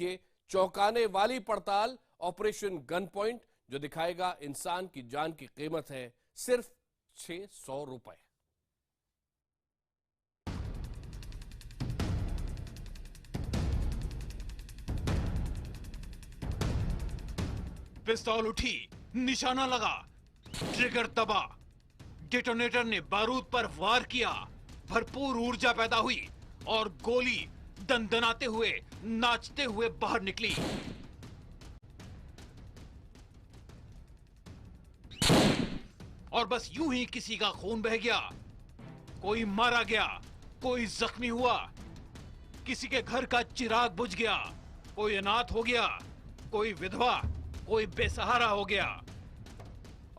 ये चौंकाने वाली पड़ताल ऑपरेशन गन पॉइंट, जो दिखाएगा इंसान की जान की कीमत है सिर्फ 600 रुपए। पिस्तौल उठी, निशाना लगा, ट्रिगर दबा, डेटोनेटर ने बारूद पर वार किया, भरपूर ऊर्जा पैदा हुई और गोली दंदनाते हुए, नाचते हुए बाहर निकली। और बस यूं ही किसी का खून बह गया, कोई मारा गया, कोई जख्मी हुआ, किसी के घर का चिराग बुझ गया, कोई अनाथ हो गया, कोई विधवा, कोई बेसहारा हो गया।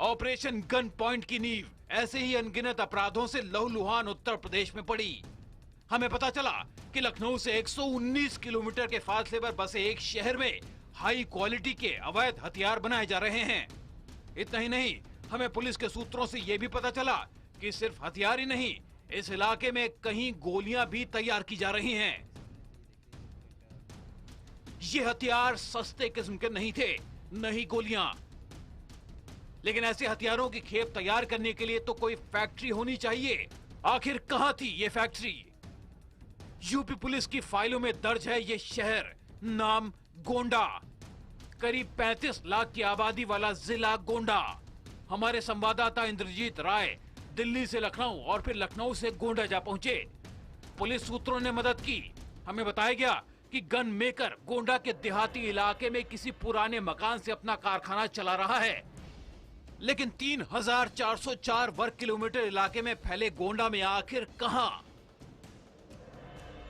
ऑपरेशन गन पॉइंट की नींव ऐसे ही अनगिनत अपराधों से लहूलुहान उत्तर प्रदेश में पड़ी। हमें पता चला कि लखनऊ से 119 किलोमीटर के फासले पर बसे एक शहर में हाई क्वालिटी के अवैध हथियार बनाए जा रहे हैं। इतना ही नहीं, हमें पुलिस के सूत्रों से यह भी पता चला कि सिर्फ हथियार ही नहीं, इस इलाके में कहीं गोलियां भी तैयार की जा रही हैं। ये हथियार सस्ते किस्म के नहीं थे, न ही गोलियां। लेकिन ऐसे हथियारों की खेप तैयार करने के लिए तो कोई फैक्ट्री होनी चाहिए। आखिर कहां थी ये फैक्ट्री? यूपी पुलिस की फाइलों में दर्ज है ये शहर, नाम गोंडा। करीब 35 लाख की आबादी वाला जिला गोंडा। हमारे संवाददाता इंद्रजीत राय दिल्ली से लखनऊ और फिर लखनऊ से गोंडा जा पहुंचे। पुलिस सूत्रों ने मदद की। हमें बताया गया कि गन मेकर गोंडा के देहाती इलाके में किसी पुराने मकान से अपना कारखाना चला रहा है। लेकिन 3404 वर्ग किलोमीटर इलाके में फैले गोंडा में आखिर कहां?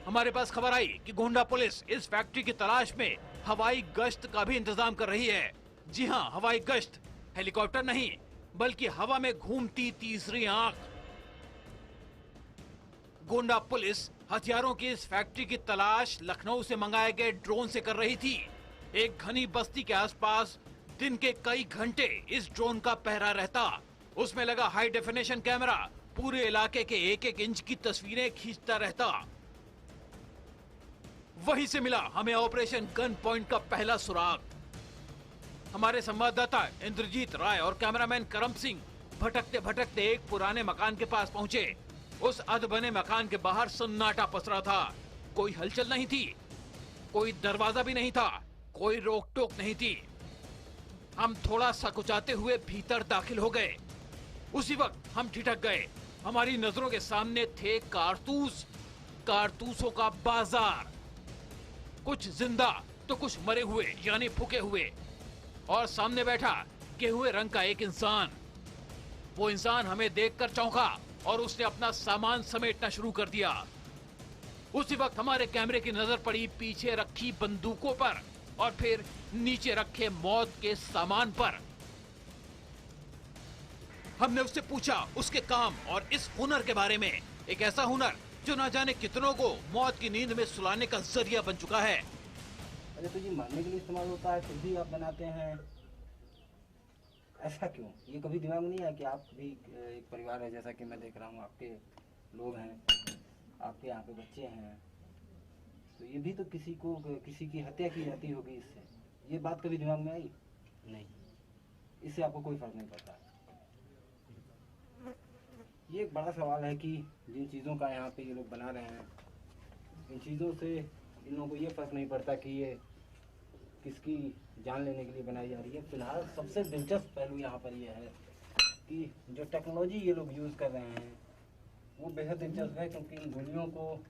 हमारे पास खबर आई कि गोंडा पुलिस इस फैक्ट्री की तलाश में हवाई गश्त का भी इंतजाम कर रही है। जी हां, हवाई गश्त, हेलीकॉप्टर नहीं, बल्कि हवा में घूमती तीसरी आंख। गोंडा पुलिस हथियारों की इस फैक्ट्री की तलाश लखनऊ से मंगाए गए ड्रोन से कर रही थी। एक घनी बस्ती के आसपास दिन के कई घंटे इस ड्रोन का पहरा रहता। उसमें लगा हाई डेफिनेशन कैमरा पूरे इलाके के एक एक इंच की तस्वीरें खींचता रहता। वहीं से मिला हमें ऑपरेशन गन पॉइंट का पहला सुराग। हमारे संवाददाता इंद्रजीत राय और कैमरामैन करम सिंह भटकते भटकते एक पुराने मकान के पास पहुंचे। उस अधबने मकान के बाहर सन्नाटा पसरा था। कोई हलचल नहीं थी, कोई दरवाजा भी नहीं था, कोई रोक टोक नहीं थी। हम थोड़ा सकुचाते हुए भीतर दाखिल हो गए। उसी वक्त हम ठिठक गए। हमारी नजरों के सामने थे कारतूस, कारतूसों का बाजार। कुछ जिंदा तो कुछ मरे हुए यानी फूके हुए, और सामने बैठा गेहुए रंग का एक इंसान। वो इंसान हमें देखकर चौंका और उसने अपना सामान समेटना शुरू कर दिया। उसी वक्त हमारे कैमरे की नजर पड़ी पीछे रखी बंदूकों पर और फिर नीचे रखे मौत के सामान पर। हमने उससे पूछा उसके काम और इस हुनर के बारे में, एक ऐसा हुनर जो ना जाने कितनों को मौत की नींद में सुलाने का जरिया बन चुका है। अरे तो ये मारने के लिए इस्तेमाल होता है, फिर भी आप बनाते हैं, ऐसा क्यों? ये कभी दिमाग में नहीं आया कि आप भी एक परिवार है, जैसा कि मैं देख रहा हूँ आपके लोग हैं, आपके यहाँ पे बच्चे हैं, तो ये भी तो किसी की हत्या की जाती होगी इससे। ये बात कभी दिमाग में आई? नहीं, इससे आपको कोई फर्क नहीं पड़ता। ये एक बड़ा सवाल है कि जिन चीज़ों का यहाँ पे ये लोग बना रहे हैं, इन चीज़ों से इन लोगों को ये फर्क नहीं पड़ता कि ये किसकी जान लेने के लिए बनाई जा रही है। फिलहाल सबसे दिलचस्प पहलू यहाँ पर ये है कि जो टेक्नोलॉजी ये लोग यूज़ कर रहे हैं वो बेहद दिलचस्प है, क्योंकि इन गोलियों को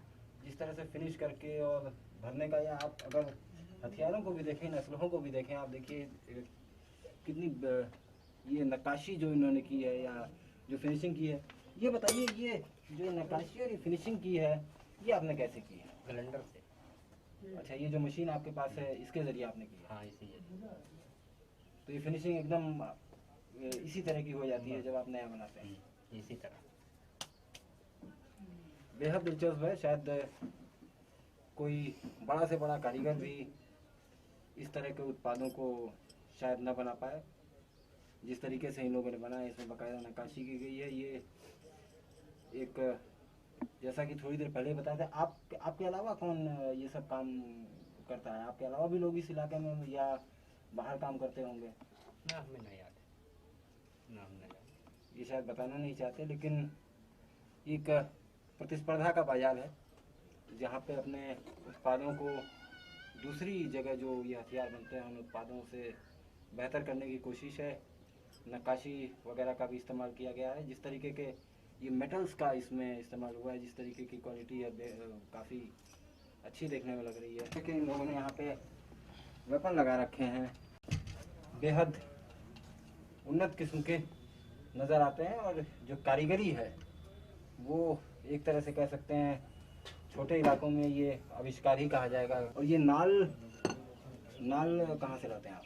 जिस तरह से फिनिश करके और भरने का, या आप अगर हथियारों को भी देखें, असलहों को भी देखें, आप देखिए कितनी ये नक्काशी जो इन्होंने की है या जो फिनिशिंग की है। ये बताइए, ये जो नक्काशी और ये फिनिशिंग की है, ये आपने कैसे की है? ब्लेंडर से। अच्छा, ये जो मशीन आपके पास है इसके ज़रिए आपने की है? हाँ, इसी है। तो ये फिनिशिंग एकदम इसी तरह की हो जाती है जब आप नया बनाते हैं? इसी तरह। बेहद दिलचस्प है। शायद कोई बड़ा से बड़ा कारीगर भी इस तरह के उत्पादों को शायद न बना पाए जिस तरीके से इन लोगों ने बनाया। इसमें बाकायदा नक्काशी की गई है। ये एक, जैसा कि थोड़ी देर पहले बताया था, आपके अलावा कौन ये सब काम करता है? आपके अलावा भी लोग इस इलाके में या बाहर काम करते होंगे? ना हमें नहीं याद है, ना हमें याद। ये शायद बताना नहीं चाहते, लेकिन एक प्रतिस्पर्धा का बाजार है जहाँ पे अपने उत्पादों को दूसरी जगह जो ये हथियार बनते हैं उन उत्पादों से बेहतर करने की कोशिश है। नक्काशी वगैरह का भी इस्तेमाल किया गया है। जिस तरीके के ये मेटल्स का इसमें इस्तेमाल हुआ है, जिस तरीके की क्वालिटी है काफ़ी अच्छी देखने में लग रही है। कि इन लोगों ने यहाँ पे वेपन लगा रखे हैं, बेहद उन्नत किस्म के नज़र आते हैं। और जो कारीगरी है वो एक तरह से कह सकते हैं छोटे इलाकों में ये आविष्कार ही कहा जाएगा। और ये नाल कहाँ से लाते हैं आप?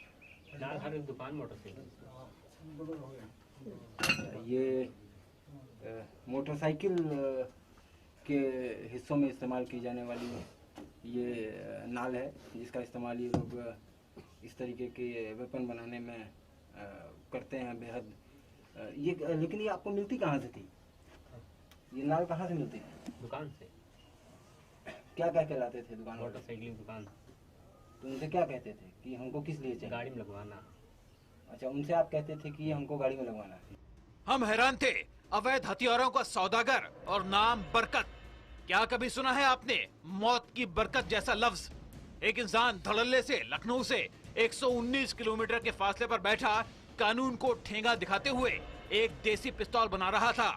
नाल हर एक दुकान मोटरसाइकिल। ये मोटरसाइकिल के हिस्सों में इस्तेमाल की जाने वाली ये नाल है, जिसका इस्तेमाल ये लोग इस तरीके के वेपन बनाने में करते हैं। बेहद ये लेकिन ये आपको मिलती कहाँ से थी? ये नाल कहाँ से मिलती है? दुकान से। क्या कह के लाते थे दुकान? मोटरसाइकिल दुकान। तो उनसे क्या कहते थे कि हमको किस लिए चाहिए? गाड़ी में लगवाना। अच्छा, उनसे आप कहते थे कि हमको गाड़ी में लगवाना है। हम हैरान थे। अवैध हथियारों का सौदागर और नाम बरकत। क्या कभी सुना है आपने मौत की बरकत जैसा लफ्ज? एक इंसान धड़ल्ले से लखनऊ से 119 किलोमीटर के फासले पर बैठा कानून को ठेंगा दिखाते हुए एक देसी पिस्तौल बना रहा था।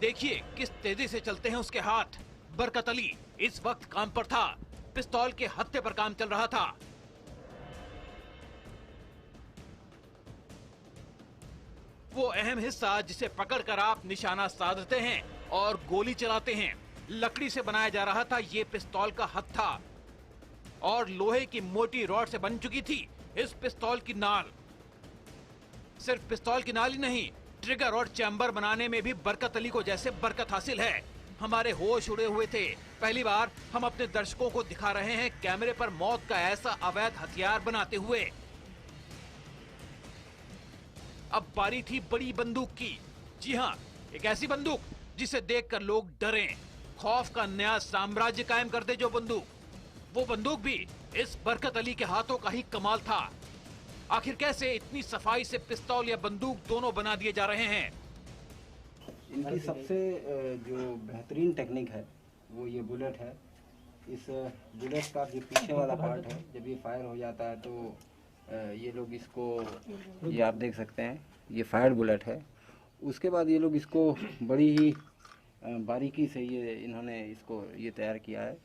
देखिए किस तेजी से चलते हैं उसके हाथ। बरकत अली इस वक्त काम पर था। पिस्तौल के हत्थे पर काम चल रहा था। वो अहम हिस्सा जिसे पकड़कर आप निशाना साधते हैं और गोली चलाते हैं। लकड़ी से बनाया जा रहा था ये पिस्तौल का हत्था और लोहे की मोटी रॉड से बन चुकी थी इस पिस्तौल की नाल। सिर्फ पिस्तौल की नाल ही नहीं, ट्रिगर और चैम्बर बनाने में भी बरकत अली को जैसे बरकत हासिल है। हमारे होश उड़े हुए थे। पहली बार हम अपने दर्शकों को दिखा रहे हैं कैमरे पर मौत का ऐसा अवैध हथियार बनाते हुए। अब बारी थी बड़ी बंदूक की। जी हाँ, एक ऐसी बंदूक जिसे देखकर लोग डरें, खौफ का नया साम्राज्य कायम कर दे जो बंदूक। वो बंदूक भी इस बरकत अली के हाथों का ही कमाल था। आखिर कैसे इतनी सफाई से पिस्तौल या बंदूक दोनों बना दिए जा रहे हैं? इनकी सबसे जो बेहतरीन टेक्निक है वो ये बुलेट है। इस बुलेट का जो पीछे वाला पार्ट है, जब ये फायर हो जाता है तो ये लोग इसको, ये आप देख सकते हैं, ये फायर्ड बुलेट है। उसके बाद ये लोग इसको बड़ी ही बारीकी से इन्होंने इसको ये तैयार किया है।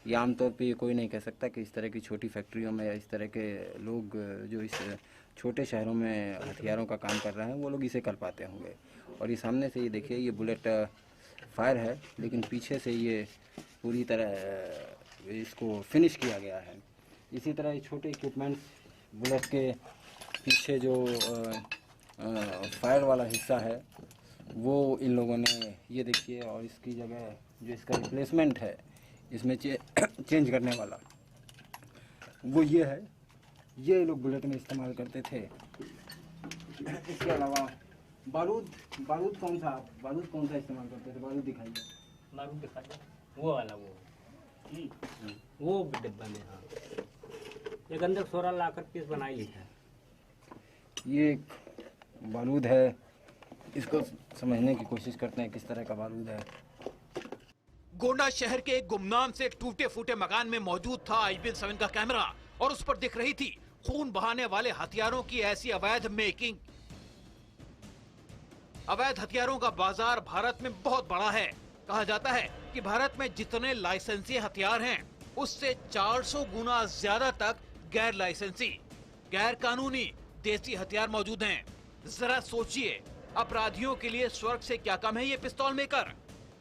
ये आमतौर पे ये कोई नहीं कह सकता कि इस तरह की छोटी फैक्ट्रियों में या इस तरह के लोग जो इस छोटे शहरों में हथियारों का काम कर रहे हैं वो लोग इसे कर पाते होंगे। और ये सामने से ये देखिए, ये बुलेट फायर है, लेकिन पीछे से ये पूरी तरह इसको फिनिश किया गया है। इसी तरह ये छोटे इक्विपमेंट्स, बुलेट के पीछे जो फायर वाला हिस्सा है वो इन लोगों ने, ये देखिए, और इसकी जगह जो इसका रिप्लेसमेंट है इसमें चेंज करने वाला वो ये है, ये लोग बुलेट में इस्तेमाल करते थे। इसके अलावा बारूद कौन सा इस्तेमाल करते थे? बारूद दिखाइए। बारूद दिखा दो, वो वाला वो डिब्बा में। हाँ, ये गंधक 16 लाकर पीस बनाई ली है। ये बारूद है, इसको समझने की कोशिश करते हैं किस तरह का बारूद है। गोंडा शहर के एक गुमनाम से टूटे फूटे मकान में मौजूद था IBN7 का कैमरा और उस पर दिख रही थी खून बहाने वाले हथियारों की ऐसी अवैध मेकिंग। अवैध हथियारों का बाजार भारत में बहुत बड़ा है। कहा जाता है कि भारत में जितने लाइसेंसी हथियार हैं उससे 400 गुना ज्यादा तक गैर लाइसेंसी, गैर कानूनी देसी हथियार मौजूद हैं। जरा सोचिए, अपराधियों के लिए स्वर्ग से क्या कम है ये पिस्तौल मेकर।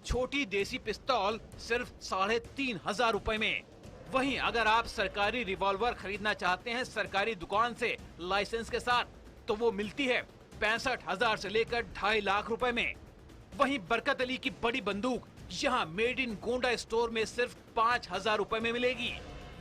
छोटी देसी पिस्तौल सिर्फ 3500 रुपए में। वहीं अगर आप सरकारी रिवॉल्वर खरीदना चाहते हैं सरकारी दुकान से लाइसेंस के साथ, तो वो मिलती है 65,000 से लेकर 2.5 लाख रुपए में। वहीं बरकत अली की बड़ी बंदूक यहाँ मेड इन गोंडा स्टोर में सिर्फ 5,000 रुपए में मिलेगी।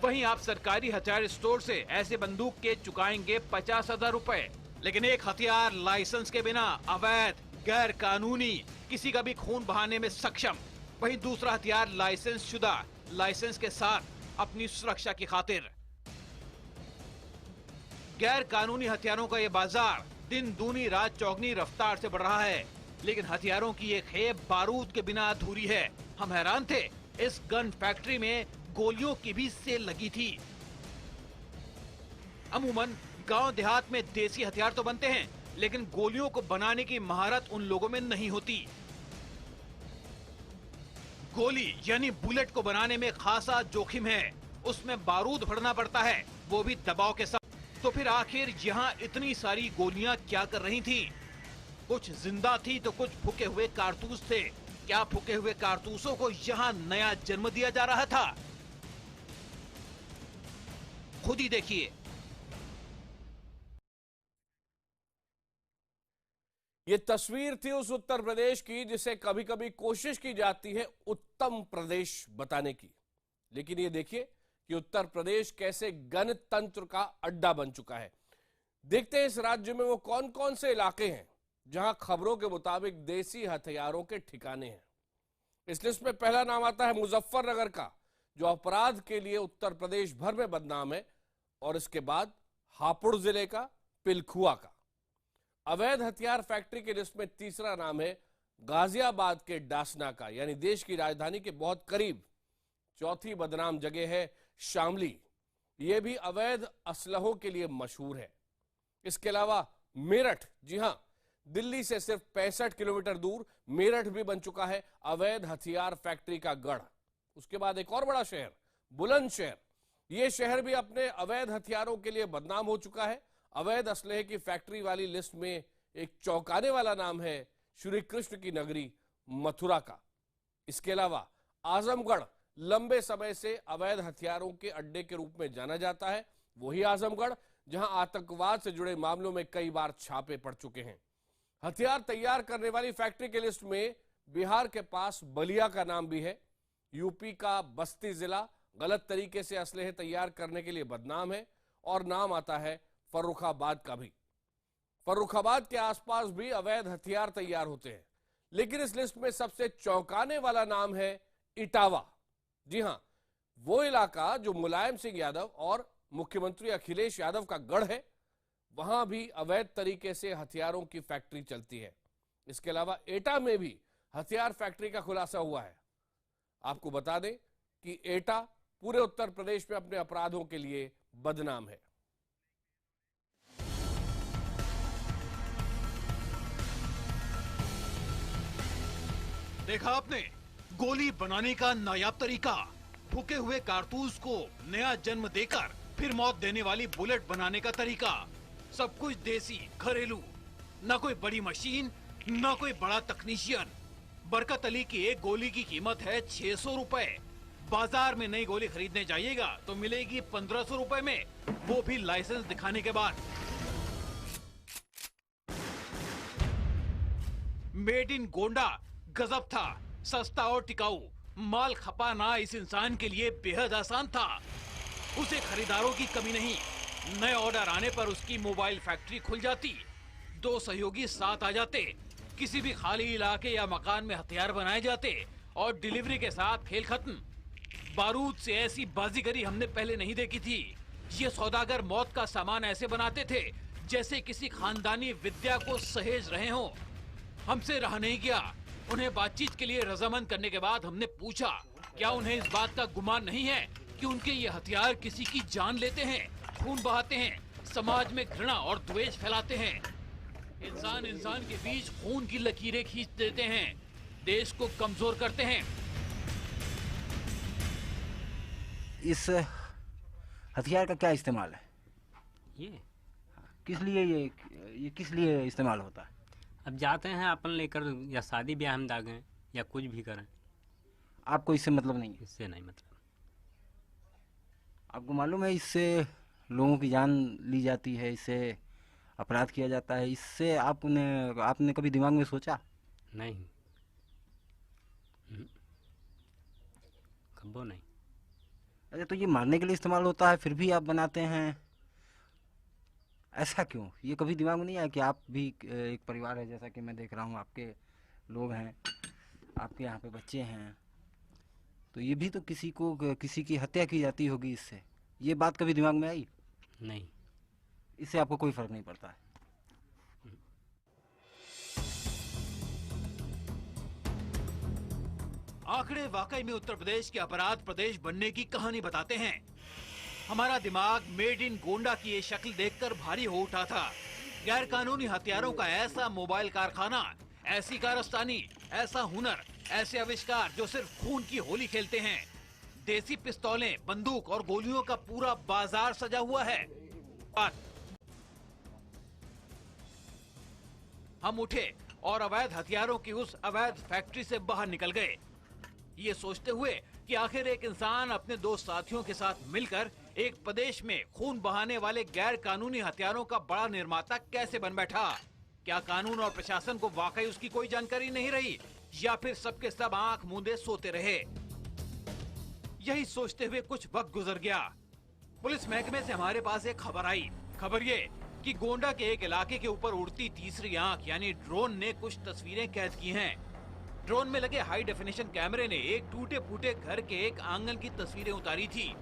वहीं आप सरकारी हथियार स्टोर से ऐसे बंदूक के चुकाएंगे 50,000 रुपए। लेकिन एक हथियार लाइसेंस के बिना अवैध, गैर कानूनी, किसी का भी खून बहाने में सक्षम। वहीं दूसरा हथियार लाइसेंस शुदा, लाइसेंस के साथ अपनी सुरक्षा की खातिर। गैर कानूनी हथियारों का ये बाजार दिन दूनी रात चौगनी रफ्तार से बढ़ रहा है, लेकिन हथियारों की ये खेप बारूद के बिना अधूरी है। हम हैरान थे, इस गन फैक्ट्री में गोलियों की भी सेल लगी थी। अमूमन गांव देहात में देसी हथियार तो बनते हैं, लेकिन गोलियों को बनाने की महारत उन लोगों में नहीं होती। गोली यानी बुलेट को बनाने में खासा जोखिम है, उसमें बारूद भरना पड़ता है, वो भी दबाव के साथ। तो फिर आखिर यहाँ इतनी सारी गोलियां क्या कर रही थी? कुछ जिंदा थी तो कुछ फूके हुए कारतूस थे। क्या फूके हुए कारतूसों को यहाँ नया जन्म दिया जा रहा था? खुद ही देखिए। ये तस्वीर थी उस उत्तर प्रदेश की जिसे कभी कभी कोशिश की जाती है उत्तम प्रदेश बताने की, लेकिन ये देखिए कि उत्तर प्रदेश कैसे गणतंत्र का अड्डा बन चुका है। देखते हैं इस राज्य में वो कौन कौन से इलाके हैं जहां खबरों के मुताबिक देसी हथियारों के ठिकाने हैं। इस लिस्ट में पहला नाम आता है मुजफ्फरनगर का, जो अपराध के लिए उत्तर प्रदेश भर में बदनाम है, और इसके बाद हापुड़ जिले का पिलखुआ का। अवैध हथियार फैक्ट्री की लिस्ट में तीसरा नाम है गाजियाबाद के डासना का, यानी देश की राजधानी के बहुत करीब। चौथी बदनाम जगह है शामली, यह भी अवैध असलहों के लिए मशहूर है। इसके अलावा मेरठ, जी हां, दिल्ली से सिर्फ 65 किलोमीटर दूर मेरठ भी बन चुका है अवैध हथियार फैक्ट्री का गढ़। उसके बाद एक और बड़ा शहर बुलंदशहर, यह शहर भी अपने अवैध हथियारों के लिए बदनाम हो चुका है। अवैध असलहे की फैक्ट्री वाली लिस्ट में एक चौंकाने वाला नाम है श्री कृष्ण की नगरी मथुरा का। इसके अलावा आजमगढ़ लंबे समय से अवैध हथियारों के अड्डे के रूप में जाना जाता है, वही आजमगढ़ जहां आतंकवाद से जुड़े मामलों में कई बार छापे पड़ चुके हैं। हथियार तैयार करने वाली फैक्ट्री की लिस्ट में बिहार के पास बलिया का नाम भी है। यूपी का बस्ती जिला गलत तरीके से असलहे तैयार करने के लिए बदनाम है, और नाम आता है फर्रुखाबाद का भी। फर्रुखाबाद के आसपास भी अवैध हथियार तैयार होते हैं, लेकिन इस लिस्ट में सबसे चौंकाने वाला नाम है इटावा। जी हां, वो इलाका जो मुलायम सिंह यादव और मुख्यमंत्री अखिलेश यादव का गढ़ है, वहां भी अवैध तरीके से हथियारों की फैक्ट्री चलती है। इसके अलावा एटा में भी हथियार फैक्ट्री का खुलासा हुआ है। आपको बता दें कि एटा पूरे उत्तर प्रदेश में अपने अपराधों के लिए बदनाम है। देखा आपने, गोली बनाने का नायाब तरीका, फूके हुए कारतूस को नया जन्म देकर फिर मौत देने वाली बुलेट बनाने का तरीका। सब कुछ देसी, घरेलू, ना कोई बड़ी मशीन, ना कोई बड़ा तकनीशियन। बरकत अली की एक गोली की कीमत है 600 रुपए। बाजार में नई गोली खरीदने जाइएगा तो मिलेगी 1500 रुपए में, वो भी लाइसेंस दिखाने के बाद। मेड इन गोंडा गजब था, सस्ता और टिकाऊ। माल खपाना इस इंसान के लिए बेहद आसान था। उसे खरीदारों की कमी नहीं। नए ऑर्डर आने पर उसकी मोबाइल फैक्ट्री खुल जाती, 2 सहयोगी साथ आ जाते, किसी भी खाली इलाके या मकान में हथियार बनाए जाते और डिलीवरी के साथ खेल खत्म। बारूद से ऐसी बाजीगरी हमने पहले नहीं देखी थी। ये सौदागर मौत का सामान ऐसे बनाते थे जैसे किसी खानदानी विद्या को सहेज रहे हों। हमसे रहा नहीं गया। उन्हें बातचीत के लिए रजामंद करने के बाद हमने पूछा, क्या उन्हें इस बात का गुमान नहीं है कि उनके ये हथियार किसी की जान लेते हैं, खून बहाते हैं, समाज में घृणा और द्वेष फैलाते हैं, इंसान इंसान के बीच खून की लकीरें खींच देते हैं, देश को कमजोर करते हैं। इस हथियार का क्या इस्तेमाल है? ये किस लिए ये किस लिए इस्तेमाल होता है? अब जाते हैं अपन लेकर, या शादी ब्याह में दागें या कुछ भी करें। आपको इससे मतलब नहीं है? इससे नहीं मतलब। आपको मालूम है इससे लोगों की जान ली जाती है, इससे अपराध किया जाता है। इससे आपने कभी दिमाग में सोचा? नहीं, कब्बो नहीं। अरे तो ये मारने के लिए इस्तेमाल होता है, फिर भी आप बनाते हैं, ऐसा क्यों? ये कभी दिमाग में नहीं आया कि आप भी एक परिवार है, जैसा कि मैं देख रहा हूँ आपके लोग हैं, आपके यहाँ पे बच्चे हैं, तो ये भी तो किसी की हत्या की जाती होगी इससे। ये बात कभी दिमाग में आई? नहीं। इससे आपको कोई फर्क नहीं पड़ता है? आंकड़े वाकई में उत्तर प्रदेश के अपराध प्रदेश बनने की कहानी बताते हैं। हमारा दिमाग मेड इन गोंडा की ये शक्ल देखकर भारी हो उठा था। गैर कानूनी हथियारों का ऐसा मोबाइल कारखाना, ऐसी कारस्तानी, ऐसा हुनर, ऐसे आविष्कार जो सिर्फ खून की होली खेलते हैं। देसी पिस्तौलें, बंदूक और गोलियों का पूरा बाजार सजा हुआ है। हम उठे और अवैध हथियारों की उस अवैध फैक्ट्री से बाहर निकल गए, ये सोचते हुए कि आखिर एक इंसान अपने दो साथियों के साथ मिलकर एक प्रदेश में खून बहाने वाले गैर कानूनी हथियारों का बड़ा निर्माता कैसे बन बैठा। क्या कानून और प्रशासन को वाकई उसकी कोई जानकारी नहीं रही, या फिर सबके सब आंख मूंदे सोते रहे। यही सोचते हुए कुछ वक्त गुजर गया। पुलिस महकमे से हमारे पास एक खबर आई। खबर ये कि गोंडा के एक इलाके के ऊपर उड़ती तीसरी आंख यानी ड्रोन ने कुछ तस्वीरें कैद की हैं। ड्रोन में लगे हाई डेफिनेशन कैमरे ने एक टूटे फूटे घर के एक आंगन की तस्वीरें उतारी थी।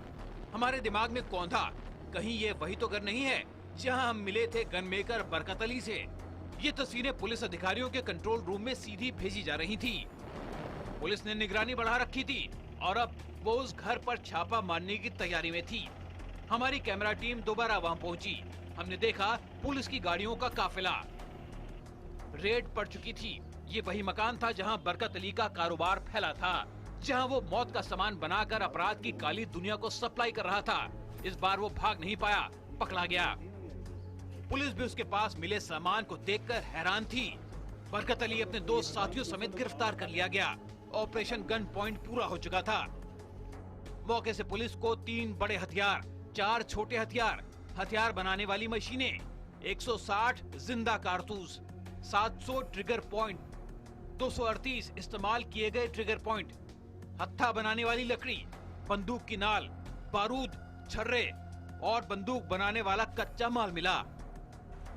हमारे दिमाग में कौंधा, कहीं ये वही तो घर नहीं है जहां हम मिले थे गन मेकर बरकत अली से। ये तस्वीरें पुलिस अधिकारियों के कंट्रोल रूम में सीधी भेजी जा रही थी। पुलिस ने निगरानी बढ़ा रखी थी और अब वो उस घर पर छापा मारने की तैयारी में थी। हमारी कैमरा टीम दोबारा वहां पहुंची। हमने देखा पुलिस की गाड़ियों का काफिला। रेड पड़ चुकी थी। ये वही मकान था जहां बरकत अली का कारोबार फैला था, जहां वो मौत का सामान बनाकर अपराध की काली दुनिया को सप्लाई कर रहा था। इस बार वो भाग नहीं पाया, पकड़ा गया। पुलिस भी उसके पास मिले सामान को देखकर हैरान थी। बरकत अली अपने दो साथियों समेत गिरफ्तार कर लिया गया। ऑपरेशन गन पॉइंट पूरा हो चुका था। मौके से पुलिस को 3 बड़े हथियार, 4 छोटे हथियार, हथियार बनाने वाली मशीनें, 160 जिंदा कारतूस, 700 ट्रिगर पॉइंट, 238 इस्तेमाल किए गए ट्रिगर पॉइंट, हत्था बनाने वाली लकड़ी, बंदूक की नाल, बारूद, छर्रे और बंदूक बनाने वाला कच्चा माल मिला।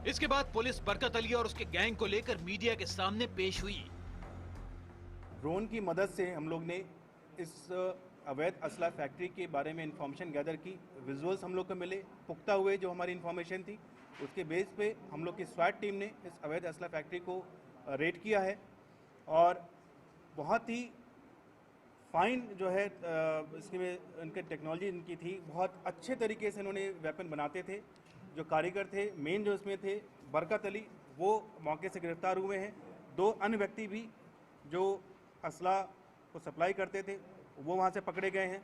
इसके बाद पुलिस बरकत अली और उसके गैंग को लेकर मीडिया के सामने पेश हुई। ड्रोन की मदद से हम लोग ने इस अवैध असला फैक्ट्री के बारे में इंफॉर्मेशन गैदर की। विजुअल्स हम लोग को मिले, पुख्ता हुए जो हमारी इंफॉर्मेशन थी उसके बेस पे हम लोग की स्वाट टीम ने इस अवैध असला फैक्ट्री को रेड किया है और बहुत ही फाइन जो है इसके में इनके टेक्नोलॉजी इनकी थी। बहुत अच्छे तरीके से इन्होंने वेपन बनाते थे। जो कारीगर थे मेन जो इसमें थे बरकत अली, वो मौके से गिरफ्तार हुए हैं। 2 अन्य व्यक्ति भी जो असला को सप्लाई करते थे वो वहाँ से पकड़े गए हैं।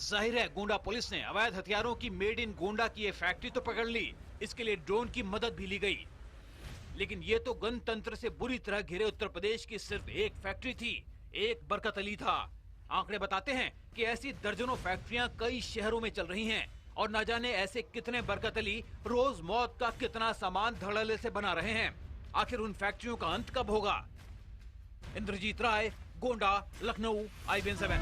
जाहिर है गोंडा पुलिस ने अवैध हथियारों की मेड इन गोंडा की ये फैक्ट्री तो पकड़ ली, इसके लिए ड्रोन की मदद भी ली गई। लेकिन ये तो गणतंत्र से बुरी तरह घिरे उत्तर प्रदेश की सिर्फ एक फैक्ट्री थी, एक बरकत अली था। आंकड़े बताते हैं कि ऐसी दर्जनों फैक्ट्रियां कई शहरों में चल रही हैं और न जाने ऐसे कितने बरकत अली रोज मौत का कितना सामान धड़ल्ले से बना रहे हैं। आखिर उन फैक्ट्रियों का अंत कब होगा? इंद्रजीत राय, गोंडा, लखनऊ, IBN 7।